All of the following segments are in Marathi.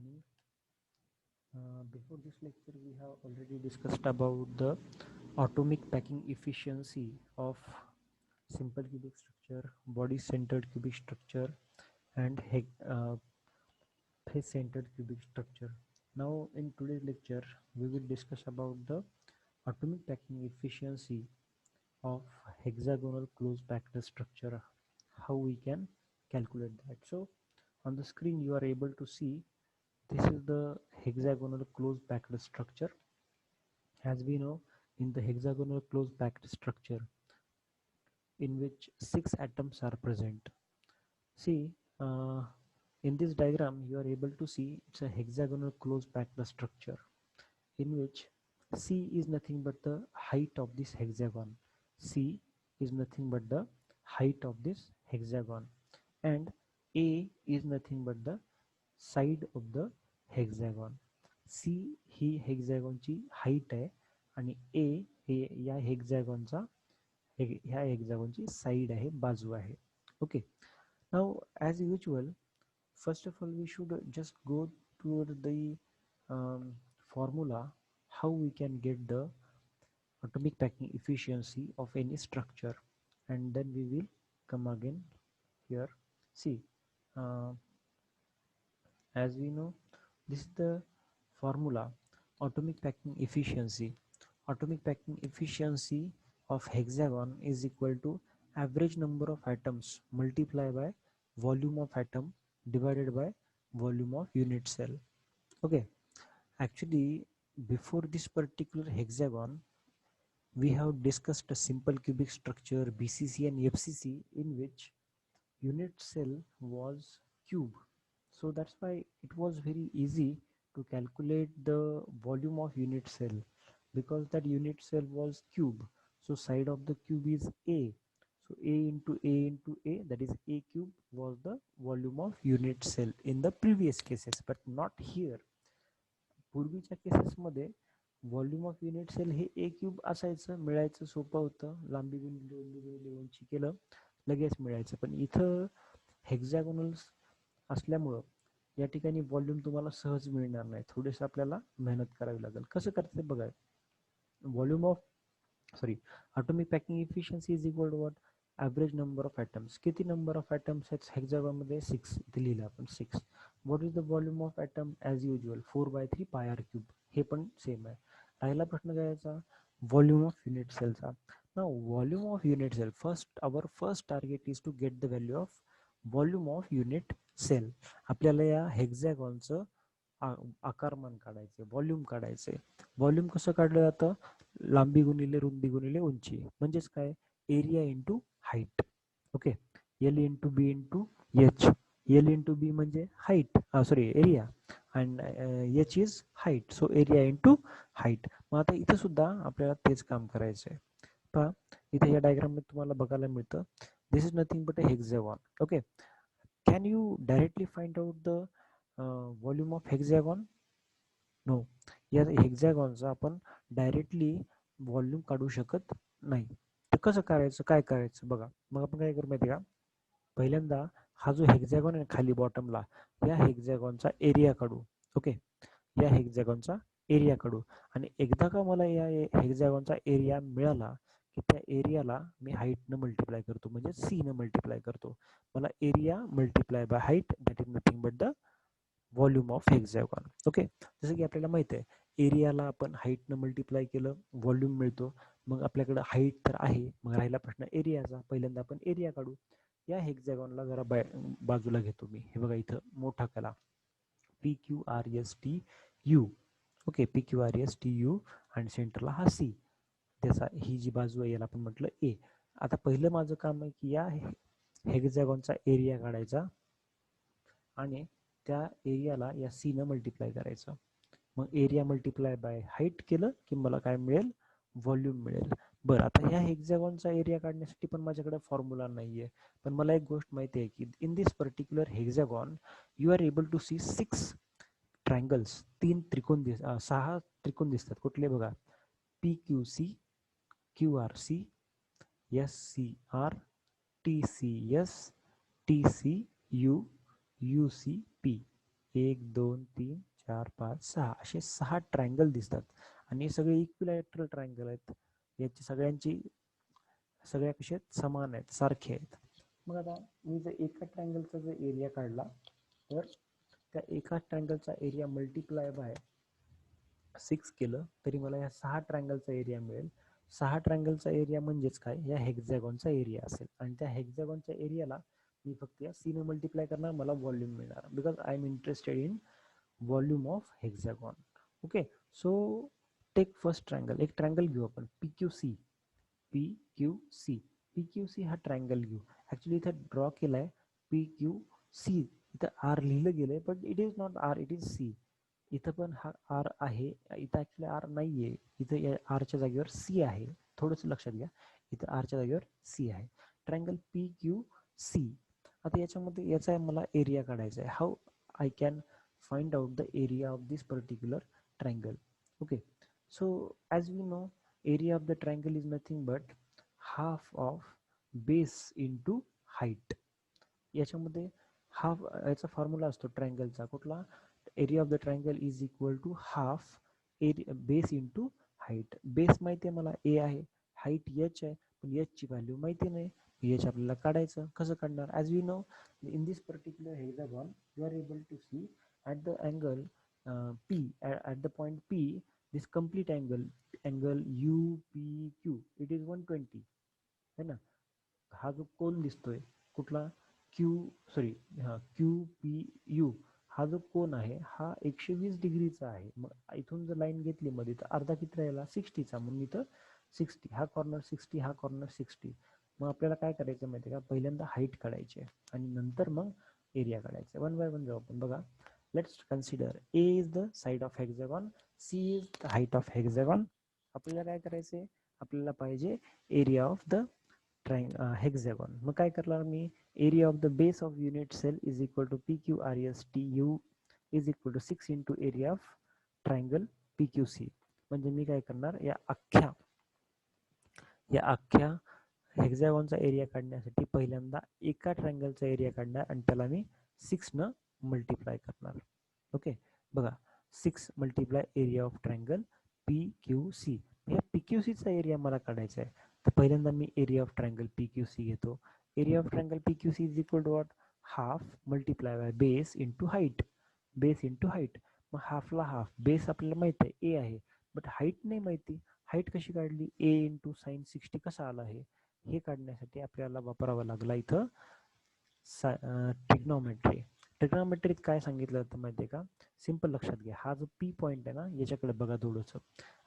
morning. Before this lecture, we have already discussed about the atomic packing efficiency of simple cubic structure, body-centered cubic structure, and face-centered cubic structure. Now, in today's lecture, we will discuss about the atomic packing efficiency of hexagonal close packed structure, how we can calculate that. So, on the screen, you are able to see this is the hexagonal close packed structure. As we know, in the hexagonal close packed structure, in which 6 atoms are present. See, in this diagram, you are able to see it's a hexagonal close packed structure in which C is nothing but the height of this hexagon. C is nothing but the height of this hexagon, and A is nothing but the side of the hexagon. C ही हेक्झॅगॉनची हाईट आहे आणि A हे या हेक्झॅगॉनचा ह्या हेक्झॅगॉनची साईड आहे, बाजू आहे. Okay, now as usual, first of all we should just go to the formula how we can get the atomic packing efficiency of any structure, and then we will come again here. See, uh, as we know, this is the formula atomic packing efficiency. Atomic packing efficiency of hexagon is equal to average number of atoms multiplied by volume of atom divided by volume of unit cell. Okay, actually before this particular hexagon we have discussed a simple cubic structure BCC and FCC in which unit cell was cube. So that's why it was very easy to calculate the volume of unit cell because that unit cell was cube. So side of the cube is A. So A into A, that is A cube, was the volume of unit cell in the previous cases, but not here. पूर्वीच्या केसेसमध्ये व्हॉल्यूम ऑफ युनिट सेल हे ए क्यूब असायचं, मिळायचं, सोपं होतं. लांबी गुणिले रुंदी गुणिले उंची केलं लगेच मिळायचं. पण इथं हेक्झॅगोनल्स असल्यामुळं या ठिकाणी व्हॉल्यूम तुम्हाला सहज मिळणार नाही, थोडेसे आपल्याला मेहनत करावी लागेल. कसं करते बघा. Volume of atomic packing efficiency is equal to what? Average number of atoms. किती नंबर ऑफ atoms आहेत हेक्झॅगॉन मध्ये? 6. इथे लिहिलं आपण 6. What is the volume of atom? As usual 4/3 pi R cube. हे पण सेम आहे. राहिला प्रश्न घ्यायचा व्हॉल्यूम ऑफ युनिट सेलचा. Now volume of unit cell, our first target is to get the value of volume of unit cell. आपल्याला या हेक्झॅगॉनचं आकारमान काढायचे, व्हॉल्यूम काढायचे. व्हॉल्यूम कसं काढलं जातं? लांबी गुणिले रुंदी गुणिले उंची, म्हणजेच काय? Area into height. Okay, L into B into H. L into B म्हणजे height, area, and H is height. So area into height. मग आता इथं सुद्धा आपल्याला तेच काम करायचं आहे. पहा, इथे या डायग्राम मध्ये तुम्हाला बघायला मिळतं, this is nothing but a hexagon. Okay, can you directly find out the volume of hexagon? No, या हेक्झॅगॉनचा आपण डायरेक्टली व्हॉल्यूम काढू शकत नाही. तर कसं करायचं, काय करायचं बघा. मग आपण काय करू माहिती का, पहिल्यांदा हा जो हेक्झॅगॉन आहे खाली बॉटमला, या हेक्झॅगॉनचा एरिया काढू. ओके, या हेक्झॅगॉनचा एरिया काढू. आणि एकदा का मला या हेक्झॅगॉनचा एरिया मिळाला की त्या एरियाला मी हाईटनं मल्टिप्लाय करतो, म्हणजे सीनं मल्टिप्लाय करतो. मला area multiply by height, that is nothing but the volume of hexagon. Okay, जसं की आपल्याला माहित आहे, एरियाला आपण हाईटनं मल्टिप्लाय केलं, व्हॉल्यूम मिळतो. मग आपल्याकडं हाईट तर आहे, मग राहिला प्रश्न एरियाचा. पहिल्यांदा आपण एरिया काढू. या हेक्झॅगॉनला जरा बाजूला घेतो मी. हे बघा इथं मोठा केला, PQRSTU. ओके, PQRSTU, आणि सेंटरला हा C. त्याचा ही जी बाजू आहे याला आपण म्हटलं ए. आता पहिलं माझं काम आहे की या हेक्झॅगॉनचा एरिया काढायचा आणि त्या एरियाला या सीनं मल्टिप्लाय करायचं. मग एरिया मल्टिप्लाय बाय हाईट केलं की मला काय मिळेल? व्हॉल्यूम मिळेल. बरं, आता ह्या हेक्झॅगॉनचा एरिया काढण्यासाठी पण माझ्याकडे फॉर्म्युला नाही आहे. पण मला एक गोष्ट माहिती आहे की in this particular hexagon you are able to see 6 triangles. 6 त्रिकोण दिसतात. कुठले बघा? PQC, QRC, SCR, TCS, TCU, UCP. 1 2 3 4 5 6 असे 6 ट्रायंगल दिसतात आणि हे सगळे इक्विलॅटरल ट्रायंगल आहेत. याची सगळ्यांची सगळ्या कशा समान आहेत, सारखे आहेत. मग आता मी जर एका ट्रायंगलचा जर एरिया काढला तर त्या एका ट्रायंगलचा एरिया मल्टिप्लाय बाय 6 केलं तरी मला या 6 ट्रायंगलचा एरिया मिळेल. 6 ट्रायंगलचा एरिया म्हणजेच काय, या हेक्झॅगॉनचा एरिया असेल आणि त्या हेक्झॅगॉनच्या एरियाला मी फक्त या सी ने मल्टिप्लाय करणार, मला व्हॉल्यूम मिळणार because I am interested in volume of hexagon. Okay, so take first triangle. एक ट्रायंगल घेऊ आपण P Q C. P Q C, P Q C हा ट्रायंगल घेऊ. ॲक्च्युली इथं ड्रॉ केला आहे पी क्यू सी, इथं आर लिहिलं गेलं but it is not R, it is C. इथं पण हा आर आहे, इथं ॲक्च्युली आर नाही आहे, इथं या आरच्या जागेवर सी आहे. थोडंसं लक्षात घ्या, इथं आरच्या जागेवर सी आहे. Triangle P Q C. आता याच्यामध्ये याचा मला एरिया काढायचा आहे. How I can find out the area of this particular triangle. Okay, so as we know, area of the triangle is nothing but half of base into height. याच्यामध्ये हाफ याचा फॉर्म्युला असतो ट्रायंगलचा कुठला, area of the triangle is equal to half area base into height. Base माहिती आहे मला ए आहे, हाईट एच आहे, पण एचची व्हॅल्यू माहिती नाही. एच आपल्याला काढायचं, कसं काढणार, as we know in this particular hexagon you are able to see at the angle P, at the point P, this complete angle UPQ, it is 120 है ना. हा जो कोन दिसतोय कुठला क्यू सॉरी हा क्यू पी यू, हा जो कोन आहे हा 120 डिग्रीचा आहे. मग इथून जर लाईन घेतली मध्ये तर अर्धा किती राहिला 60चा, म्हणून इथं 60, हा कॉर्नर 60, हा कॉर्नर 60. मग आपल्याला काय करायचं माहिती आहे का, पहिल्यांदा हाईट काढायची आहे आणि नंतर मग एरिया काढायचा. वन बाय वन जाऊ आपण. बघा, let's consider A is the side of hexagon, C is the height of hexagon. आपल्याला काय करायचे, आपल्याला पाहिजे एरिया ऑफ द हेक्झॅगॉन. मग काय करणार मी, area of the base of unit cell is equal to P Q R S T U is equal to 6 into area of triangle P Q C. म्हणजे मी काय करणार, या अख्ख्या हेक्झॅगॉनचा एरिया काढण्यासाठी पहिल्यांदा एका ट्रायंगलचा एरिया काढणार आणि त्याला मी 6 न मल्टिप्लाय करणार. ओके, बघा 6 multiply area of triangle P Q C. या पी क्यू सीचा एरिया मला काढायचा आहे, तर पहिल्यांदा मी area of triangle P Q C घेतो. Area of triangle P Q C is equal to what, half multiply by base into height. Base into height, मग हाफला हाफ, बेस आपल्याला माहिती आहे ए आहे बट हाईट नाही माहिती. हाईट कशी काढली, ए इंटू साईन 60 कसा आला आहे, हे काढण्यासाठी आपल्याला वापरावा लागला इथं ट्रिग्नॉमेट्री. ट्रिग्नॉमेट्रीत काय सांगितलं होतं माहिती आहे का, सिंपल लक्षात घ्या. हा जो पी पॉईंट आहे ना, याच्याकडे बघा थोडंसं.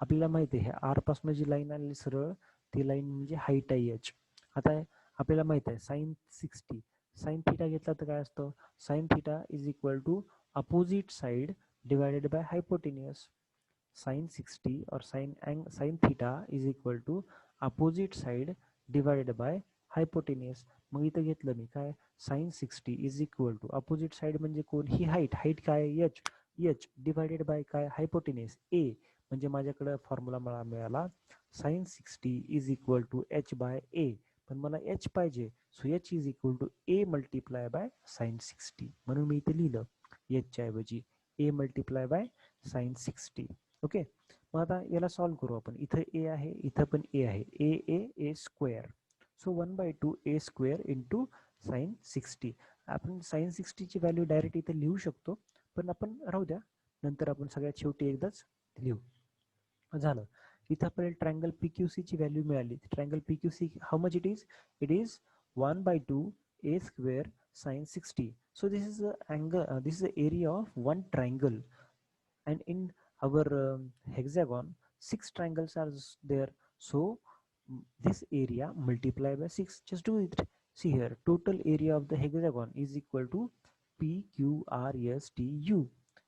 आपल्याला माहिती आहे आर पासून जी लाईन आली सरळ, ती लाईन म्हणजे हाईट आहे एच. आता आपल्याला माहित आहे साईन 60, साईन थिटा घेतला तर काय असतं, sine theta is equal to opposite side divided by hypotenuse. Sine 60 और sine theta is equal to opposite side divided by hypotenuse. मग इथं घेतलं मी काय, sine 60 is equal to opposite side म्हणजे कोण, ही हाईट, हाईट काय एच, एच डिवायडेड बाय काय हायपोटेनियस ए. म्हणजे माझ्याकडे फॉर्म्युला मला मिळाला sine 60 is equal to H by A. पण मला एच पाहिजे, so H is equal to A multiply by sine 60. म्हणून मी इथे लिहिलं एचच्या ऐवजी A multiply by sine 60. Okay, मग आता याला सॉल्व करू आपण. इथं ए आहे, इथं पण ए आहे, ए square. So 1/2 A square into sine 60. आपण साइन 60ची व्हॅल्यू डायरेक्ट इथे लिहू शकतो, पण आपण राहू द्या, नंतर आपण सगळ्यात शेवटी एकदाच लिहू. झालं. इथं आपल्याला ट्रायंगल पी क्यू सीची व्हॅल्यू मिळाली. Triangle P Q C how much it is 1/2 A square sine 60. So this is the angle, this is the area of one triangle, and in our hexagon 6 triangles are there. So this area multiply by 6, just do it. See here, total area of the hexagon is equal to PQRSTU.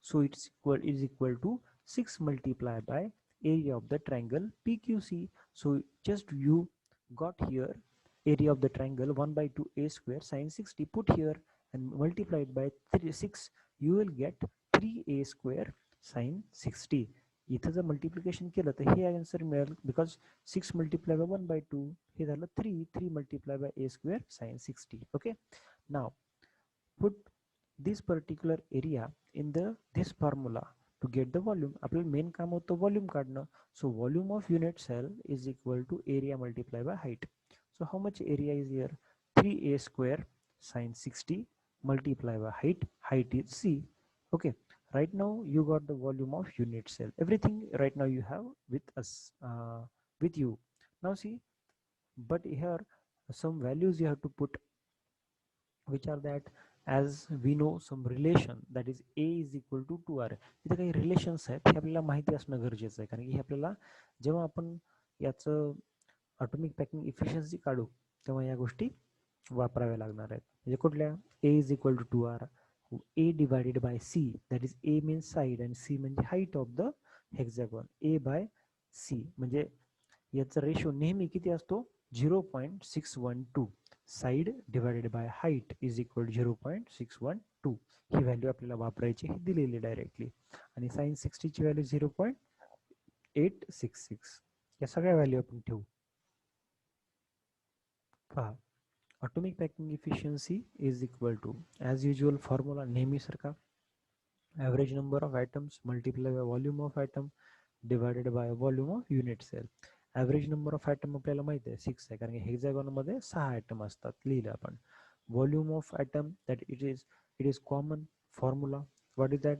So is equal to 6 multiplied by area of the triangle PQC. So just you got here area of the triangle 1/2 a square sin 60, put here and multiplied by 6, you will get 3a square sin 60. इथं जर मल्टिप्लिकेशन केलं तर हे आन्सर मिळेल, बिकॉज 6 मल्टिप्लाय बाय 1/2 हे झालं 3 multiply by a square sin 60. Okay, now put this particular area in this formula to get the volume. आपल्याला मेन काम होतं व्हॉल्यूम काढणं. So volume of unit cell is equal to area multiplied by height. So how much area is here? 3a square sine 60 multiplied by height. Height is c. Okay, right now you got the volume of unit cell. Everything right now you have with us, with you. Now see, but here some values you have to put, which are that, as we know some relation, that is a is equal to 2r. इथे काही रिलेशन्स आहेत हे आपल्याला माहिती असणं गरजेचं आहे, कारण की हे आपल्याला जेव्हा आपण याचं ऑटोमिक पॅकिंग इफिशियन्सी काढू तेव्हा या गोष्टी वापराव्या लागणार आहेत. म्हणजे कुठल्या? a is equal to 2r, a divided by c, that is a means side आणि c म्हणजे height of the hexagon. a by c म्हणजे याचा रेशो नेहमी किती असतो? 0.612. Side divided by height is equal to 0.612. ही व्हॅल्यू आपल्याला वापरायची, ही दिलेली डायरेक्टली. आणि साइन 60ची व्हॅल्यू 0.866. या सगळ्या व्हॅल्यू आपण ठेवू. पहा, atomic packing efficiency is equal to, as usual formula नेहमीसारखा, average number of atoms multiplied by volume of atom divided by volume of unit cell. Average number of atom आपल्याला माहिती आहे 6 आहे, कारण की हेक्झॅगॉनमध्ये 6 ॲटम असतात. लिहिलं आपण. Volume of atom that it is common formula. What is that?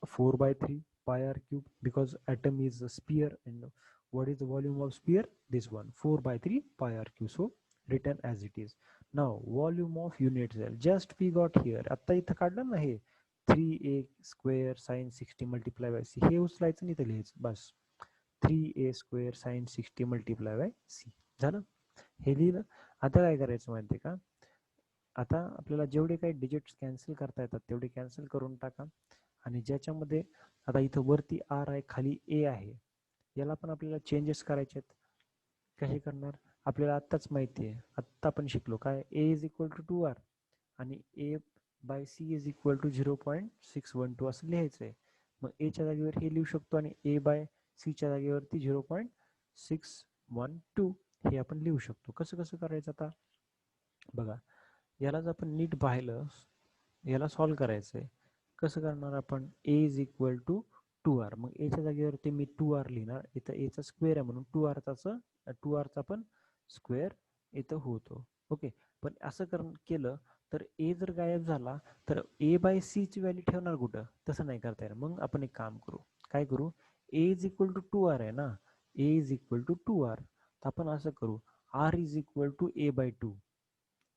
4/3 pi r cube, because atom is a sphere. And what is the volume of sphere? This one, 4/3 pi r cube. So written as it is. Now volume of unit cell, just we got here, आता इथं काढलं ना हे 3a square sin 60 multiplied by c, हे उचलायचं नाही तर लिहायचं बस. 3a square sin 60 multiplied by c झालं. हे लिहिलं. आता काय करायचं माहिती का? आता आपल्याला जेवढे काही डिजिट्स कॅन्सल करता येतात तेवढे कॅन्सल करून टाका. आणि ज्याच्यामध्ये आता इथं वरती आर आहे, खाली ए आहे, याला पण आपल्याला चेंजेस करायचे आहेत. कसे करणार? आपल्याला आत्ताच माहिती आहे, आत्ता आपण शिकलो काय? ए इज इक्वल टू 2r आणि A by C is equal to 0.612 असं लिहायचं आहे. मग एच्या जागेवर हे लिहू शकतो आणि ए बाय सीच्या जागेवरती 0.612 हे आपण लिहू शकतो. कसं कसं करायचं आता बघा. यालाच आपण नीट पाहिलं, याला सॉल्व करायचं आहे. कसं करणार आपण? ए इज इक्वल टू 2r. मग एच्या जागेवरती मी 2r लिहिणार. इथं एचा स्क्वेअर आहे म्हणून 2rचा पण स्क्वेअर इथं होतो. ओके, पण असं केलं तर ए जर गायब झाला तर ए बाय सी ची व्हॅल्यू ठेवणार कुठं? तसं नाही करता येणार. मग आपण एक काम करू. काय करू? ए इज इक्वल टू 2r आहे ना, ए इज इक्वल टू 2r. तर आपण असं करू, R is equal to A by 2,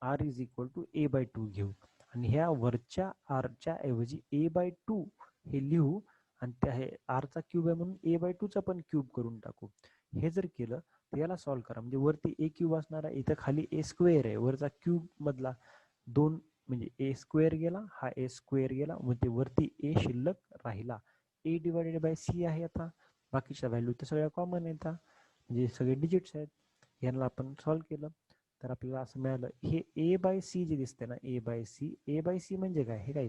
R is equal to A by 2 घेऊ आणि ह्या वरच्या आरच्या ऐवजी ए बाय 2 हे लिहू आणि त्या हे आरचा क्यूब आहे म्हणून ए बाय 2चा पण क्यूब करून टाकू. हे जर केलं तर याला सॉल्व करा. म्हणजे वरती ए क्यूब असणार आहे, इथं खाली ए स्क्वेअर आहे, वरचा क्यूब मधला 2 म्हणजे ए स्क्वेअर गेला, हा ए स्क्वेअर गेला, म्हणजे वरती ए शिल्लक राहिला. ए डिवायडेड बाय सी आहे. आता बाकीच्या व्हॅल्यू तर सगळ्या कॉमन येतात, म्हणजे सगळे डिजिट्स आहेत. यांना आपण सॉल्व केलं तर आपल्याला असं मिळालं. हे ए बाय सी जे दिसते ना, ए बाय सी म्हणजे काय? हे काय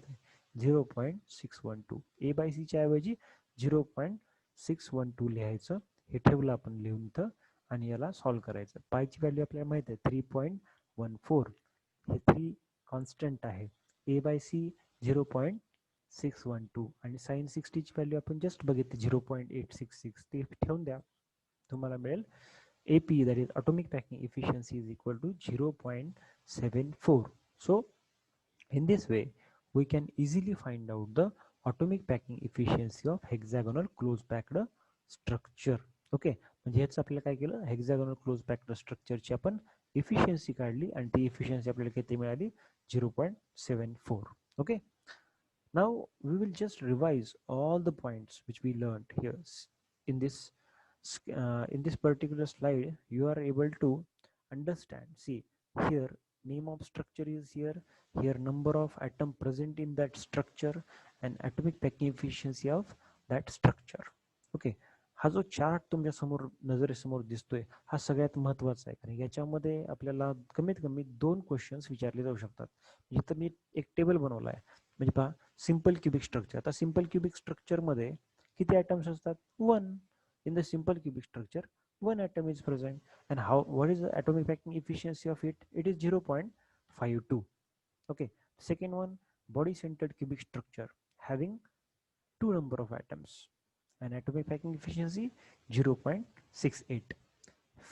0.612. ए बाय सीच्या ऐवजी 0.612 लिहायचं. हे ठेवलं आपण लिहून इथं आणि याला सॉल्व करायचं. पायची व्हॅल्यू आपल्याला माहिती आहे 3.14. हे 3 कॉन्स्टंट आहे. ए बाय सी 0.612 आणि साइन 60ची व्हॅल्यू आपण जस्ट बघितली 0.866. ते ठेवून द्या, तुम्हाला मिळेल AP, that is atomic packing efficiency, is equal to 0.74. So in this way we can easily find out the atomic packing efficiency of hexagonal close packed structure. Okay, म्हणजे ह्याच आपल्याला काय केलं? हेक्झॅगोनल क्लोज पॅक्ड स्ट्रक्चरची आपण इफिशियन्सी काढली आणि ती इफिशियन्सी आपल्याला किती मिळाली? 0.74. Okay, now we will just revise all the points which we learned here in this particular slide. You are able to understand. See here, name of structure is here, here number of atom present in that structure and atomic packing efficiency of that structure. Okay, हा जो चार्ट तुमच्या समोर नजरेसमोर दिसतोय हा सगळ्यात महत्वाचा आहे, कारण याच्यामध्ये आपल्याला कमीत कमी 2 क्वेश्चन्स विचारले जाऊ शकतात. इथं मी एक टेबल बनवला आहे. म्हणजे पहा, सिंपल क्युबिक स्ट्रक्चर. आता सिंपल क्युबिक स्ट्रक्चर मध्ये किती ॲटम्स असतात? 1. In the simple cubic structure 1 atom is present. And what is the atomic packing efficiency of it? It is 0.52. Okay, second one, body-centered cubic structure having 2 number of atoms and atomic packing efficiency 0.68.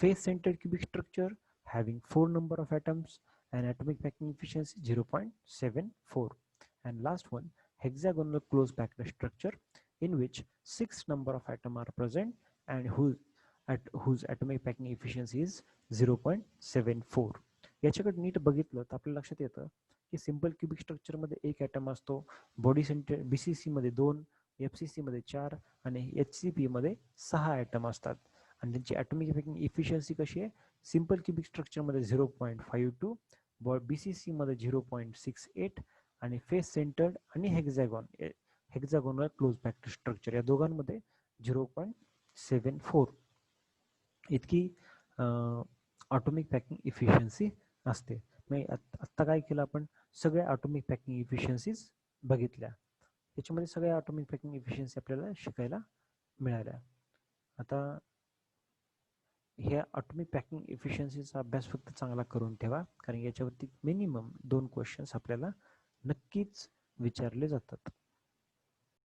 Face-centered cubic structure having 4 number of atoms and atomic packing efficiency 0.74. And last one, hexagonal close packed structure in which 6 number of atoms are present and whose atomic packing efficiency is 0.74. याच्याकडे नीट बघितलं तर आपल्या लक्षात येतं की सिंपल क्युबिक स्ट्रक्चरमध्ये एक ॲटम असतो, बॉडी सेंटर BCC मध्ये 2, FCC मध्ये 4 आणि HCP मध्ये 6 ॲटम असतात आणि त्यांची ॲटॉमिक पॅकिंग इफिशियन्सी कशी आहे, सिंपल क्युबिक स्ट्रक्चरमध्ये 0.52, BCC मध्ये 0.68 आणि फेस सेंटर्ड आणि हेक्झॅगोनल क्लोज पॅक्ड स्ट्रक्चर या दोघांमध्ये 0.74 इतकी ऑटोमिक पॅकिंग इफिशियन्सी असते. मग आत्ता काय केलं आपण, सगळ्या ऑटोमिक पॅकिंग इफिशियन्सीज बघितल्या. याच्यामध्ये सगळ्या ऑटोमिक पॅकिंग इफिशियन्सी आपल्याला शिकायला मिळाल्या. आता ह्या ऑटोमिक पॅकिंग इफिशियन्सीचा अभ्यास फक्त चांगला करून ठेवा, कारण याच्यावरती मिनिमम 2 क्वेश्चन्स आपल्याला नक्कीच विचारले जातात.